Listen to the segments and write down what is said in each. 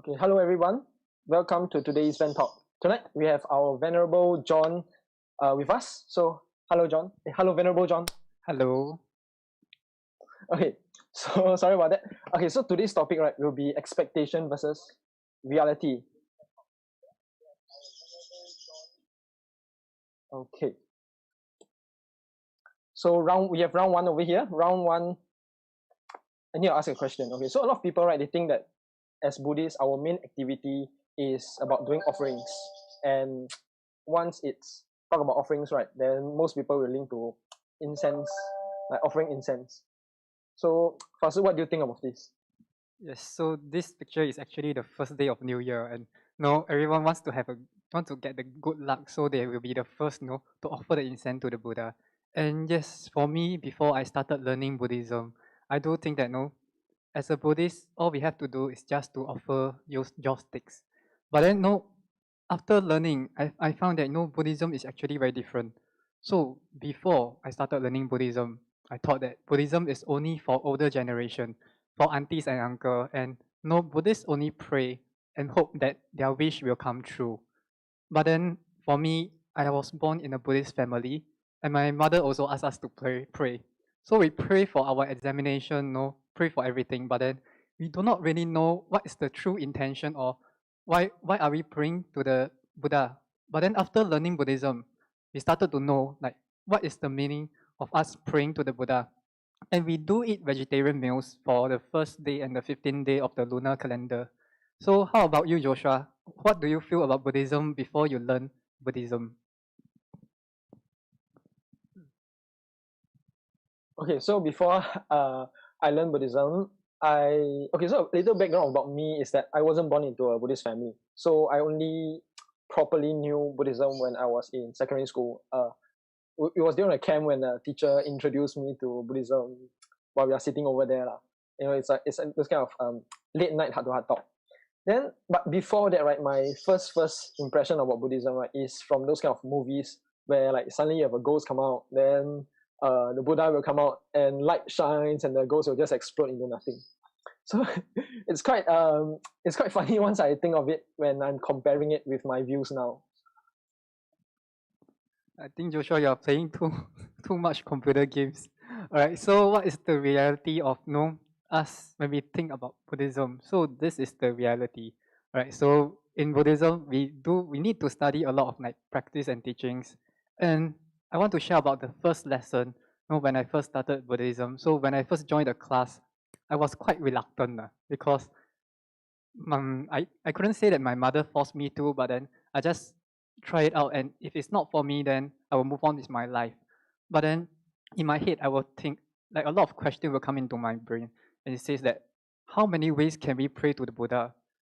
Okay, hello everyone. Welcome to today's VenTalk. Tonight we have our venerable John with us. So, hello John. Hello venerable John. Hello. Okay, so sorry about that. Okay, so today's topic right will be expectation versus reality. Okay. So we have round one over here. Round one, I need to ask a question. Okay, so a lot of people right they think that as Buddhists our main activity is about doing offerings, and once it's talk about offerings right, then most people will link to incense, like offering incense. So, Fasu, what do you think about this? Yes, so this picture is actually the first day of New Year, and no, everyone wants to get the good luck, so they will be the first, to offer the incense to the Buddha. And yes, for me, before I started learning Buddhism, I do think that as a Buddhist, all we have to do is just to offer your sticks. But then after learning, I found that Buddhism is actually very different. So before I started learning Buddhism, I thought that Buddhism is only for older generation, for aunties and uncle, and no Buddhists only pray and hope that their wish will come true. But then for me, I was born in a Buddhist family, and my mother also asked us to pray. So we pray for our examination, pray for everything, but then we do not really know what is the true intention, or why are we praying to the Buddha. But then after learning Buddhism, we started to know like what is the meaning of us praying to the Buddha. And we do eat vegetarian meals for the first day and the 15th day of the lunar calendar. So how about you, Joshua? What do you feel about Buddhism before you learn Buddhism? Okay, so before I learned Buddhism, so a little background about me is that I wasn't born into a Buddhist family. So I only properly knew Buddhism when I was in secondary school. It was during a camp when a teacher introduced me to Buddhism while we are sitting over there. You know, it's this kind of late night heart to heart talk. Then, but before that, right, my first impression about Buddhism, right, is from those kind of movies where like suddenly you have a ghost come out, then the Buddha will come out and light shines and the ghost will just explode into nothing. So it's quite funny once I think of it when I'm comparing it with my views now. I think Joshua, you are playing too too much computer games. All right. So what is the reality of us when we think about Buddhism? So this is the reality. All right. So in Buddhism, we need to study a lot of like practice and teachings. And I want to share about the first lesson. When I first started Buddhism. So when I first joined the class, I was quite reluctant because I couldn't say that my mother forced me to, but then I just try it out. And if it's not for me, then I will move on with my life. But then in my head, I will think like a lot of questions will come into my brain. And it says that how many ways can we pray to the Buddha?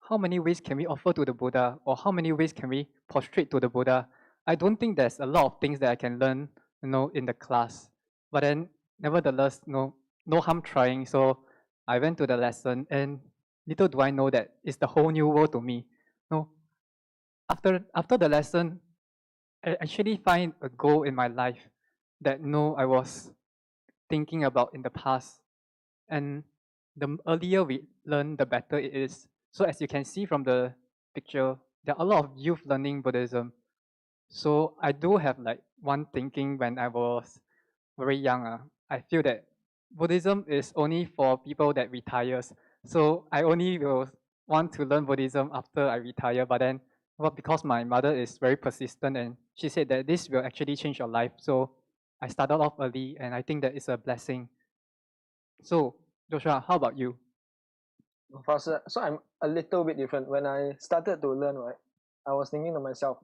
How many ways can we offer to the Buddha? Or how many ways can we prostrate to the Buddha? I don't think there's a lot of things that I can learn, in the class. But then nevertheless, no harm trying. So I went to the lesson, and little do I know that it's the whole new world to me. No, after the lesson, I actually find a goal in my life that I was thinking about in the past. And the earlier we learn, the better it is. So as you can see from the picture, there are a lot of youth learning Buddhism. So I do have like one thinking when I was very young. I feel that Buddhism is only for people that retires. So I only will want to learn Buddhism after I retire. But then, well, because my mother is very persistent and she said that this will actually change your life. So I started off early, and I think that is a blessing. So Joshua, how about you? So I'm a little bit different. When I started to learn, right, I was thinking to myself,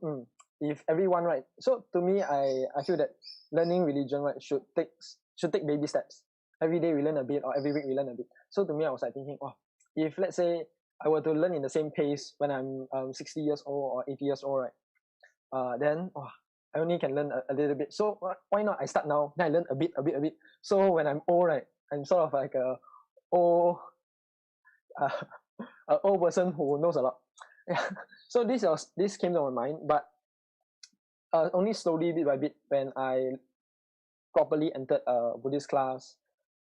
if everyone, right, so to me, I feel that learning religion, right, should take baby steps. Every day we learn a bit, or every week we learn a bit. So to me, I was like thinking, oh, if let's say I were to learn in the same pace when I'm 60 years old or 80 years old, right, then I only can learn a little bit. So why not I start now? Then I learn a bit, a bit, a bit. So when I'm old, right, I'm sort of like a old uh, an old person who knows a lot. Yeah. So this came to my mind, but only slowly, bit by bit, when I properly entered a Buddhist class,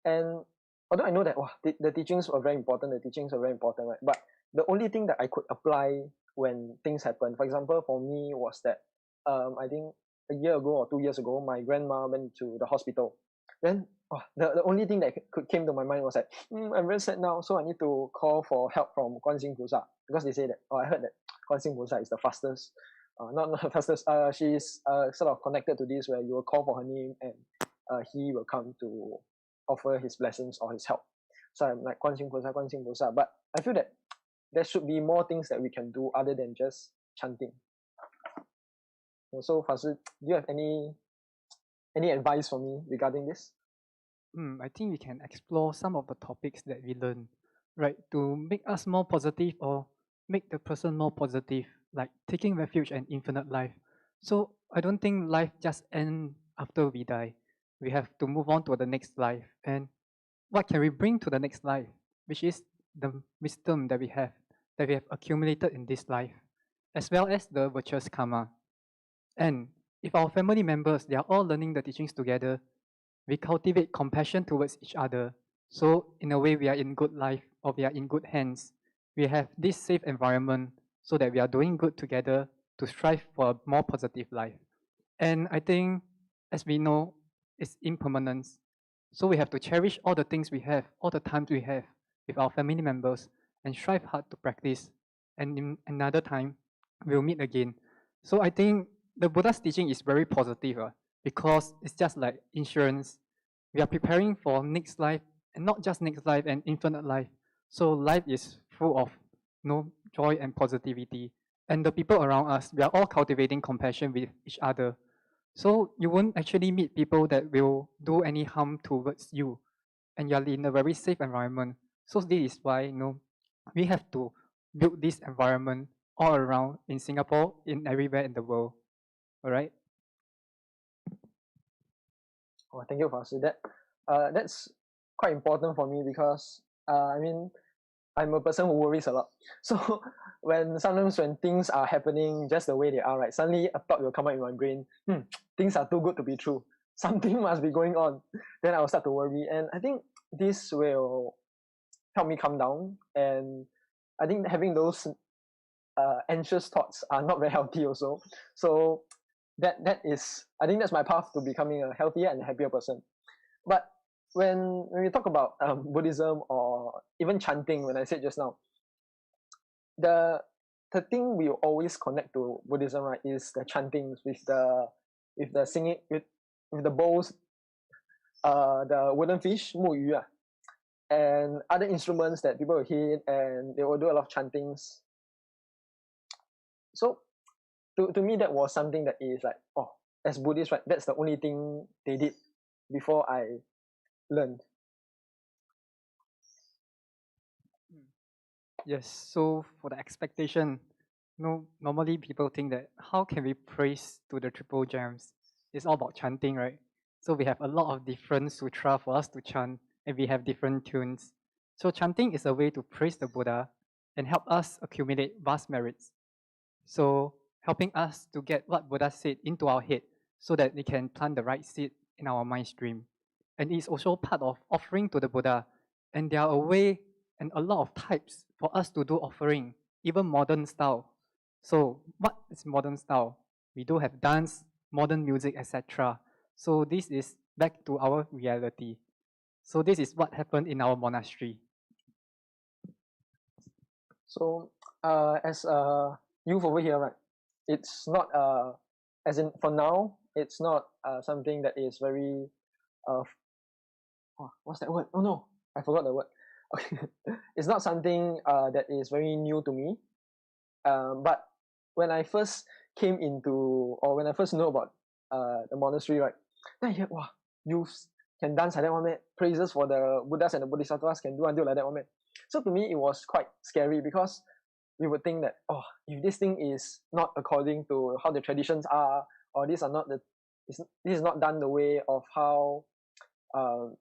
and although I know that the teachings were very important, right? But the only thing that I could apply when things happen, for example, for me was that I think a year ago or 2 years ago, my grandma went to the hospital. Then the only thing that could came to my mind was like, I'm very sad now, so I need to call for help from Guan Xing Pusa, because they say that, I heard that Guan Xing Pusa is the fastest, not the fastest, she's sort of connected to this where you will call for her name and he will come to offer his blessings or his help. So I'm like, Guan Xing Pusa. But I feel that there should be more things that we can do other than just chanting. So, Fasil, do you have any advice for me regarding this? I think we can explore some of the topics that we learn, right, to make us more positive or make the person more positive, like taking refuge and infinite life. So I don't think life just ends after we die. We have to move on to the next life. And what can we bring to the next life, which is the wisdom that we have accumulated in this life, as well as the virtuous karma. And if our family members, they are all learning the teachings together, we cultivate compassion towards each other. So in a way, we are in good life or we are in good hands. We have this safe environment so that we are doing good together to strive for a more positive life. And I think, as we know, it's impermanence. So we have to cherish all the things we have, all the times we have with our family members, and strive hard to practice. And in another time, we'll meet again. So I think the Buddha's teaching is very positive because it's just like insurance. We are preparing for next life, and not just next life and infinite life. So life is full of joy and positivity. And the people around us, we are all cultivating compassion with each other. So you won't actually meet people that will do any harm towards you, and you're in a very safe environment. So this is why we have to build this environment all around in Singapore, in everywhere in the world. All right. Thank you, Fasil. That's quite important for me because I mean, I'm a person who worries a lot. So sometimes when things are happening just the way they are, right, suddenly a thought will come up in my brain. Things are too good to be true. Something must be going on. Then I will start to worry, and I think this will help me calm down. And I think having those anxious thoughts are not very healthy also. So that is, I think that's my path to becoming a healthier and happier person. But when we talk about Buddhism or even chanting, when I said just now, the thing we always connect to Buddhism, right, is the chanting with the singing with the bowls, the wooden fish, 木鱼 and other instruments that people will hit, and they will do a lot of chantings. So to me, that was something that is like, as Buddhists, right, that's the only thing they did before I learned. Yes. So for the expectation, normally people think that how can we praise to the triple gems? It's all about chanting, right? So we have a lot of different sutra for us to chant, and we have different tunes. So chanting is a way to praise the Buddha and help us accumulate vast merits. So helping us to get what Buddha said into our head so that we can plant the right seed in our mind stream. And it's also part of offering to the Buddha. And there are a way and a lot of types for us to do offering, even modern style. So what is modern style? We do have dance, modern music, etc. So this is back to our reality. So this is what happened in our monastery. So as a youth over here, right, it's not as in for now, it's not something that is very what's that word? Oh no, I forgot the word. Okay. It's not something that is very new to me. But when I first came into, or when I first know about the monastery, right, then I hear, wow, youths can dance like that one man. Praises for the Buddhas and the Bodhisattvas can do until like that one man. So to me, it was quite scary because you would think that, if this thing is not according to how the traditions are, or these are not this is not done the way of how um,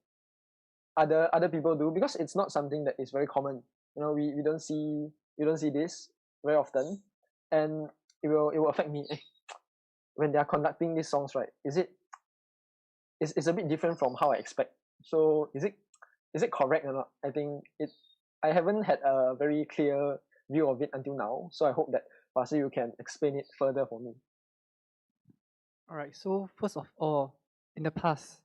other people do, because it's not something that is very common. We don't see this very often, and it will affect me. When they are conducting these songs, right? It's a bit different from how I expect. So is it correct or not? I think I haven't had a very clear view of it until now. So I hope that Pasir, you can explain it further for me. Alright, so first of all, in the past,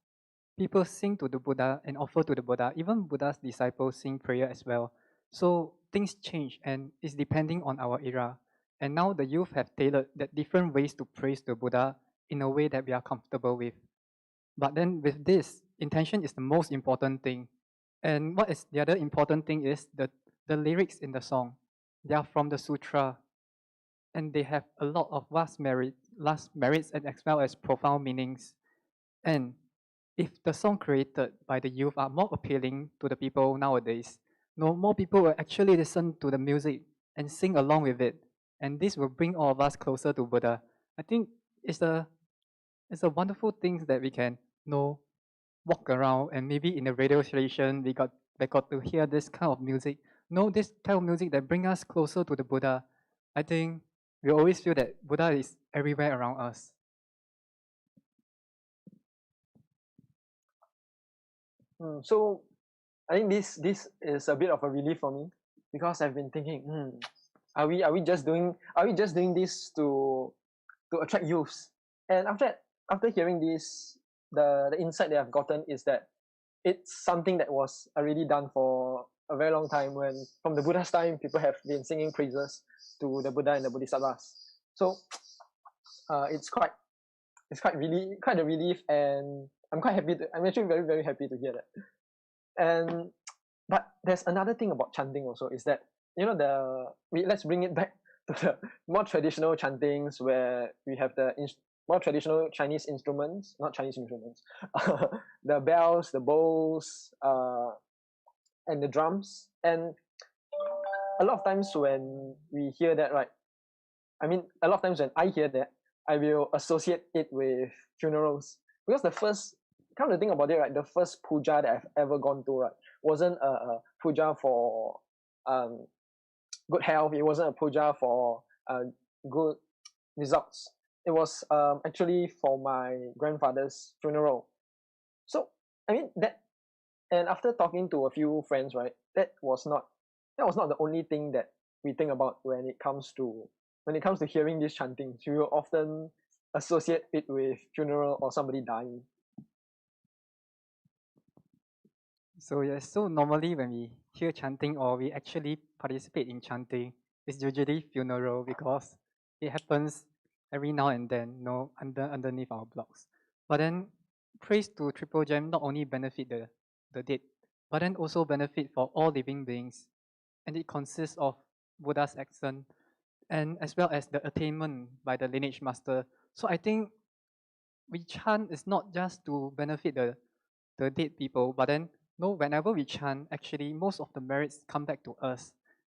people sing to the Buddha and offer to the Buddha. Even Buddha's disciples sing prayer as well. So things change and it's depending on our era. And now the youth have tailored that different ways to praise the Buddha in a way that we are comfortable with. But then with this, intention is the most important thing. And what is the other important thing is the lyrics in the song. They are from the sutra and they have a lot of vast merits and as well as profound meanings. And if the song created by the youth are more appealing to the people nowadays, no more people will actually listen to the music and sing along with it. And this will bring all of us closer to Buddha. I think it's a wonderful thing that we can know walk around and maybe in the radio station we got to hear this kind of music. Know this kind of music that bring us closer to the Buddha. I think we always feel that Buddha is everywhere around us. So I think this is a bit of a relief for me because I've been thinking, are we just doing this to attract youths? And after hearing this, the insight that I've gotten is that it's something that was already done for a very long time. When from the Buddha's time, people have been singing praises to the Buddha and the Bodhisattvas. So it's quite a relief, and I'm actually very very happy to hear that. And but there's another thing about chanting also is that let's bring it back to the more traditional chantings where we have the more traditional Chinese instruments, not Chinese instruments, the bells, the bowls, and the drums. And a lot of times when we hear that, right? I mean, a lot of times when I hear that, I will associate it with funerals because the first come to think about it, right? The first puja that I've ever gone to, right, wasn't a puja for um good health. It wasn't a puja for good results. It was actually for my grandfather's funeral. So I mean that, and after talking to a few friends, right, that was not the only thing that we think about when it comes to hearing these chantings. We will often associate it with funeral or somebody dying. So yes, so normally when we hear chanting or we actually participate in chanting, it's usually funeral because it happens every now and then, underneath our blocks. But then praise to Triple Gem not only benefit the dead, but then also benefit for all living beings. And it consists of Buddha's accent and as well as the attainment by the lineage master. So I think we chant is not just to benefit the dead people, but then no, whenever we chant, actually most of the merits come back to us.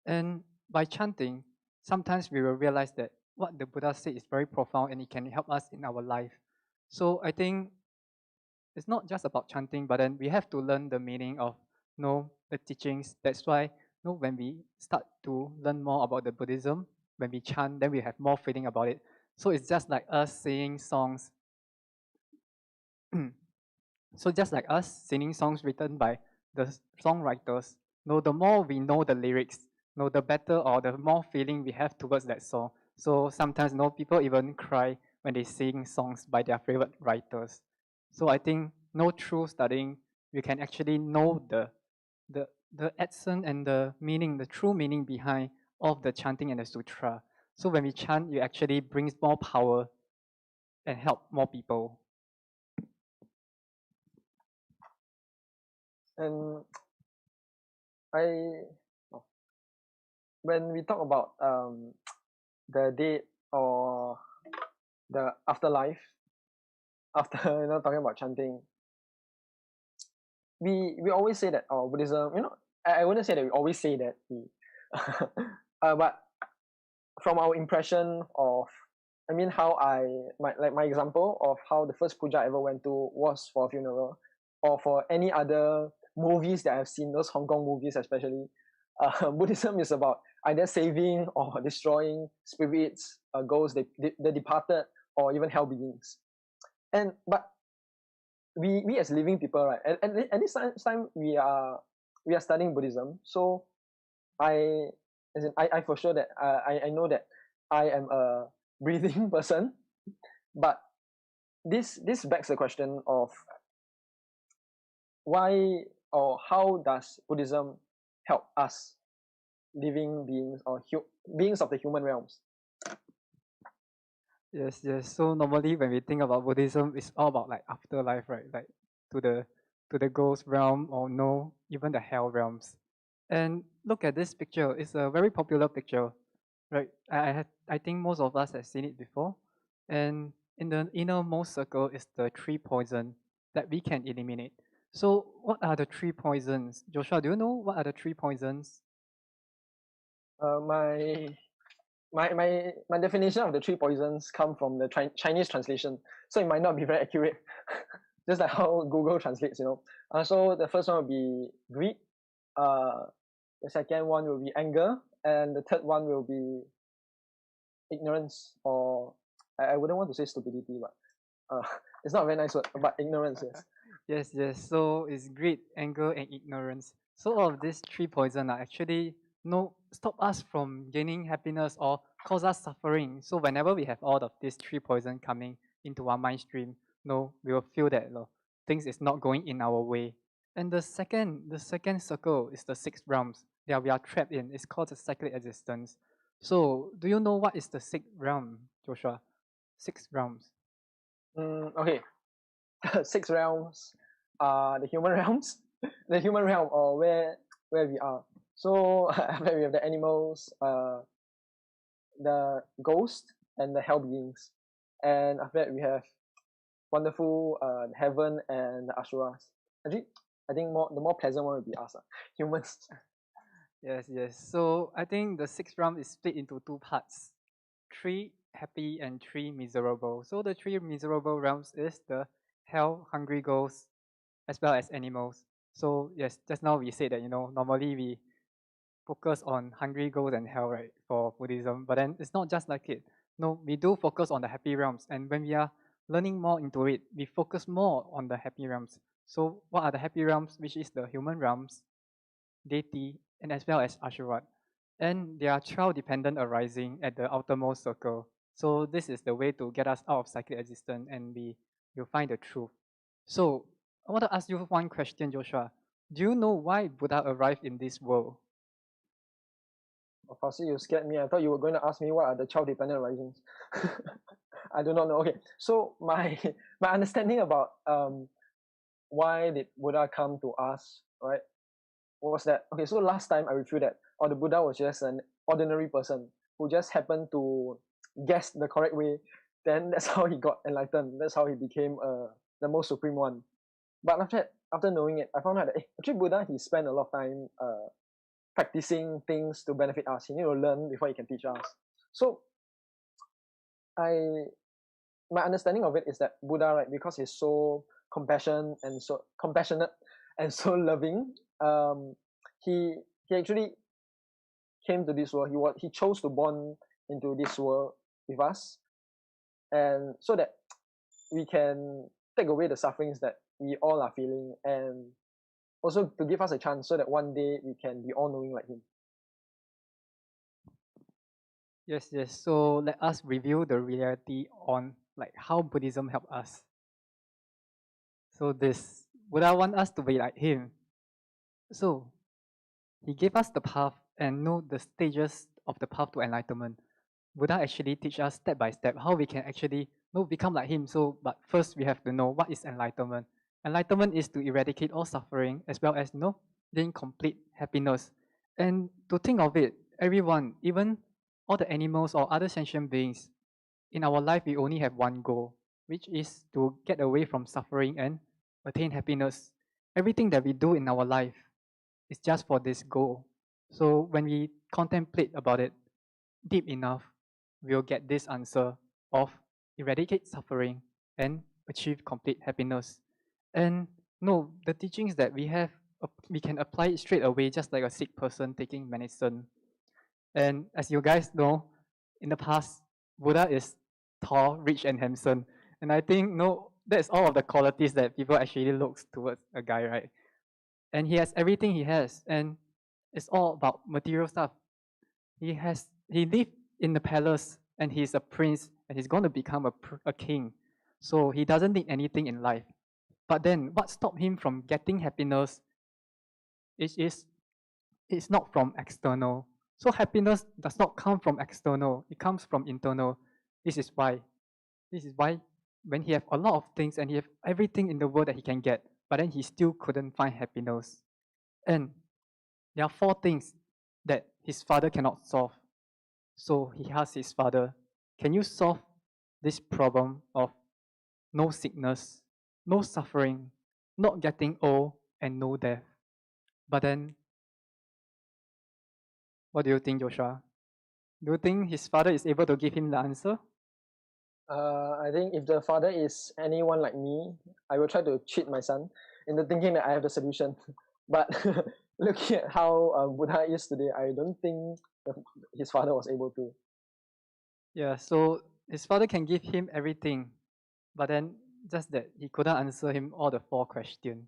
And by chanting, sometimes we will realize that what the Buddha said is very profound and it can help us in our life. So I think it's not just about chanting, but then we have to learn the meaning of the teachings. That's why when we start to learn more about the Buddhism, when we chant, then we have more feeling about it. So it's just like us singing songs. So just like us singing songs written by the songwriters, the more we know the lyrics, the better or the more feeling we have towards that song. So sometimes people even cry when they sing songs by their favorite writers. So I think through studying, we can actually know the the essence and the meaning, the true meaning behind of the chanting and the sutra. So when we chant, it actually brings more power and help more people. And I oh, when we talk about the dead or the afterlife, after talking about chanting, we always say that Buddhism, I wouldn't say that we always say that but from our impression of, I mean, how my example of how the first puja I ever went to was for a funeral, or for any other movies that I've seen, those Hong Kong movies especially. Buddhism is about either saving or destroying spirits, ghosts, the departed, or even hell beings. And but we as living people, right? At this time we are studying Buddhism, so I as in I for sure that I know that I am a breathing person, but this begs the question of why or how does Buddhism help us living beings or beings of the human realms? Yes, yes. So normally when we think about Buddhism, it's all about like afterlife, right? Like to the to the ghost realm or no, even the hell realms. And look at this picture. It's a very popular picture, right? I think most of us have seen it before. And in the innermost circle is the three poison that we can eliminate. So what are the three poisons? Joshua, do you know what are the three poisons? My definition of the three poisons come from the Chinese translation, so it might not be very accurate. Just like how Google translates, so the first one will be greed, uh, the second one will be anger, and the third one will be ignorance, or I wouldn't want to say stupidity, but it's not a very nice word, but ignorance, yes. Yes, yes. So it's greed, anger, and ignorance. So all of these three poison are actually no stop us from gaining happiness or cause us suffering. So whenever we have all of these three poison coming into our mind stream, no, we will feel that things is not going in our way. And the second circle is the six realms that we are trapped in. It's called the cyclic existence. So do you know what is the sixth realm, Joshua? Six realms. Okay, six realms are the human realms, the human realm, or where we are. So after we have the animals, the ghost, and the hell beings, and after that we have wonderful heaven and the asuras. Actually, I think the more pleasant one would be us, humans. Yes, yes. So I think the sixth round is split into two parts. Three happy and three miserable. So the three miserable realms is the hell, hungry ghosts, as well as animals. So yes, just now we said that normally we focus on hungry ghosts and hell, right, for Buddhism. But then it's not just like it. No, we do focus on the happy realms, and when we are learning more into it, we focus more on the happy realms. So what are the happy realms? Which is the human realms, deity, and as well as Ashurat. And there are 12 dependent arising at the outermost circle. So this is the way to get us out of cyclic existence and we will find the truth. So I want to ask you one question, Joshua. Do you know why Buddha arrived in this world? Of course, you scared me. I thought you were going to ask me what are the child dependent risings. I do not know. Okay, so my my understanding about why did Buddha come to us, right? What was that? Okay, so last time I reviewed that, the Buddha was just an ordinary person who just happened to guess the correct way. Then that's how he got enlightened. That's how he became the most supreme one. But after knowing it, I found out that actually Buddha, he spent a lot of time practicing things to benefit us. He need to learn before he can teach us. So I my understanding of it is that Buddha, right, because he's so compassionate and so loving, he actually came to this world. He chose to born into this world with us, and so that we can take away the sufferings that we all are feeling, and also to give us a chance so that one day we can be all knowing like him. Yes, yes. So let us review the reality on like how Buddhism help us. So this Buddha want us to be like him. So he gave us the path and know the stages of the path to enlightenment. Buddha actually teach us step by step how we can actually become like him. So, but first we have to know what is enlightenment. Enlightenment is to eradicate all suffering as well as gain complete happiness. And to think of it, everyone, even all the animals or other sentient beings, in our life we only have one goal, which is to get away from suffering and attain happiness. Everything that we do in our life is just for this goal. So when we contemplate about it deep enough, we'll get this answer of eradicate suffering and achieve complete happiness. And no, the teachings that we have, we can apply it straight away, just like a sick person taking medicine. And as you guys know, in the past, Buddha is tall, rich, and handsome. And I think that's all of the qualities that people actually looks towards a guy, right? And he has everything he has, and it's all about material stuff. He lived in the palace and he's a prince and he's going to become a king. So he doesn't need anything in life. But then what stopped him from getting happiness is it's not from external. So happiness does not come from external. It comes from internal. This is why. This is why when he have a lot of things and he have everything in the world that he can get, but then he still couldn't find happiness. And there are four things that his father cannot solve. So he asked his father, can you solve this problem of no sickness, no suffering, not getting old, and no death? But then, what do you think, Joshua? Do you think his father is able to give him the answer? I think if the father is anyone like me, I will try to cheat my son into thinking that I have the solution. But looking at how Buddha is today, I don't think his father was able to. Yeah, so his father can give him everything, but then just that he couldn't answer him all the four questions.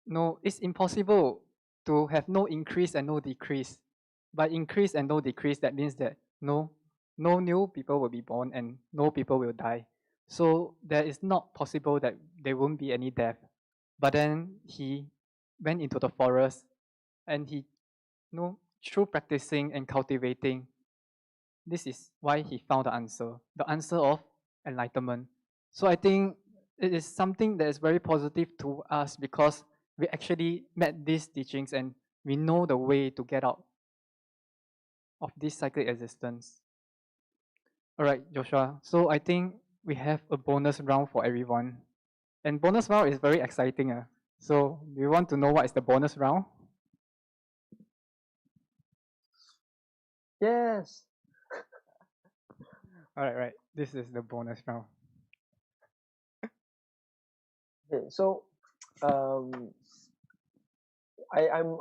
No, it's impossible to have no increase and no decrease. By increase and no decrease, that means that no new people will be born and no people will die. So there is not possible that there won't be any death. But then he went into the forest and he through practicing and cultivating, this is why he found the answer of enlightenment. So I think it is something that is very positive to us because we actually met these teachings and we know the way to get out of this cyclic existence. All right, Joshua. So I think we have a bonus round for everyone. And bonus round is very exciting. So do you want to know what is the bonus round? Yes. All right, right. This is the bonus round. Okay, so um, I'm